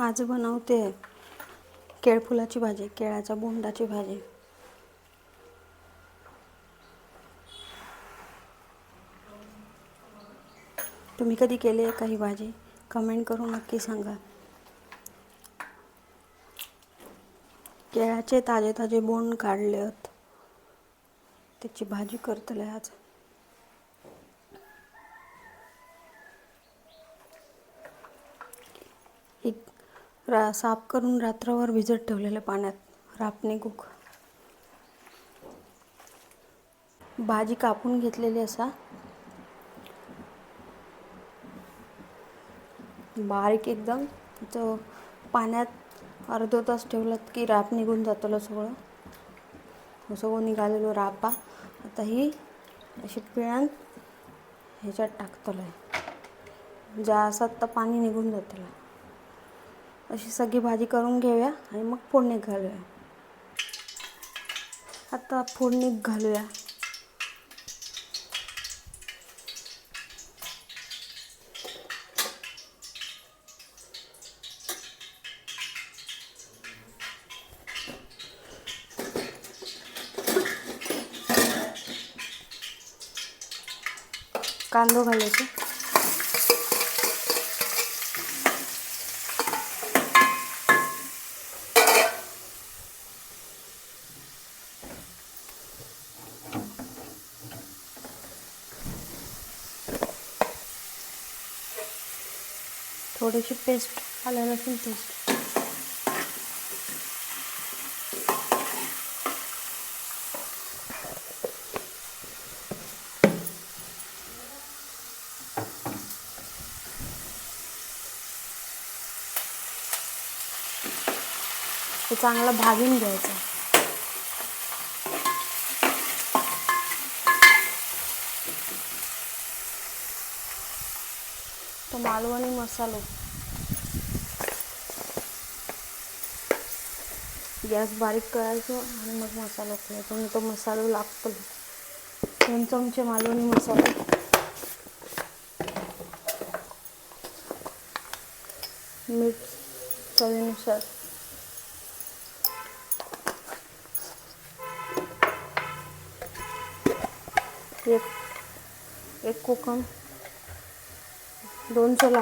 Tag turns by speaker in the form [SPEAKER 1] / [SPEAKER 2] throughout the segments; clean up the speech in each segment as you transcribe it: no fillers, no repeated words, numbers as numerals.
[SPEAKER 1] आज बनवते केळफुलाची भाजी, केळाच्या बोंडाची भाजी. तुम्ही कधी केली आहे का ही भाजी? कमेंट करून नक्की सांगा. केळाचे ताजे ताजे बोंड काढलेत, त्याची भाजी करतले आज. साफ करून रात्रभर भिजत ठेवलेल्या पाण्यात राप निघूक. भाजी कापून घेतलेली असा बारीक एकदम. तो पाण्यात अर्धा तास ठेवलात की राप निघून जातलं सगळं निघालेलं रापा. आता ही अशी पिळान ह्याच्यात टाकतलं, जास्त पाणी निघून जातलं. अशी सगळी भाजी करून घेऊया आणि मग फोडणीत घालूया. आता फोडणीत घालूया कांदा घालायचा. थोडीशी पेस्ट, आलं लसूण पेस्ट. ते चांगलं भाजून घ्यायचं. तो मालवणी मसाला, गॅस बारीक करायचं आणि मग मसाला टाकायचा. आणि तो मसाला लागतो 2 चमचे मालवणी मसाला, मीठ चवीनुसार, एक कोकम, 2 सोला,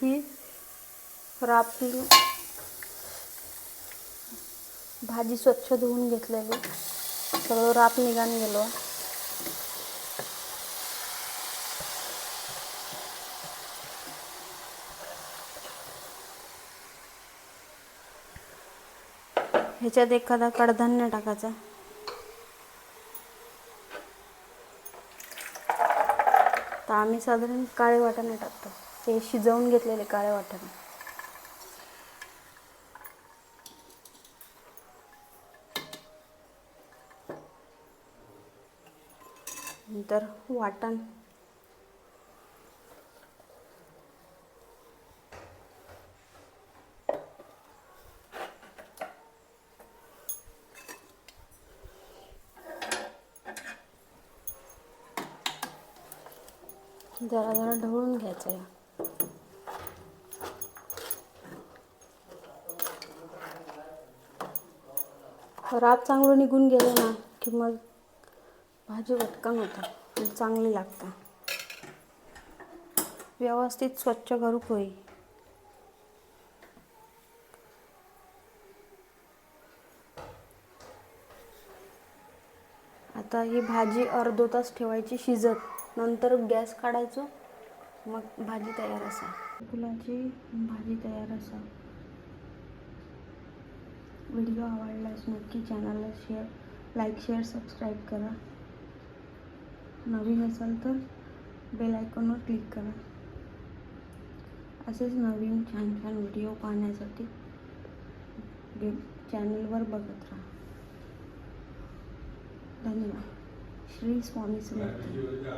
[SPEAKER 1] ही रापली भाजी स्वच्छ धुवून घेतलेली, सगळं राप निघान गेलो. ह्याच्यात एखादा कडधान्य टाकायचा. तर आम्ही साधारण काळे वाटाणे टाकतो, ते शिजवून घेतलेले काळे वाटाणे. नंतर वाटण, जरा जरा ढवळून घ्यायचं. राप चांगलं निघून गेले ना की मग भाजी वटकन होतात आणि चांगली लागतात. व्यवस्थित स्वच्छ करू होई. आता ही भाजी अर्धा तास ठेवायची शिजत, नंतर गॅस काढायचो, मग भाजी तयार असा. फुलाची भाजी तयार असा. व्हिडिओ आवडल्यास नक्की चॅनलला लाईक, शेअर, सबस्क्राईब करा. नवीन असाल तर बेल आयकॉनवर क्लिक करा. असेच नवीन छान छान व्हिडिओ पाहण्यासाठी चॅनलवर बघत राहा. धन्यवाद. श्री स्वामी समर्थ.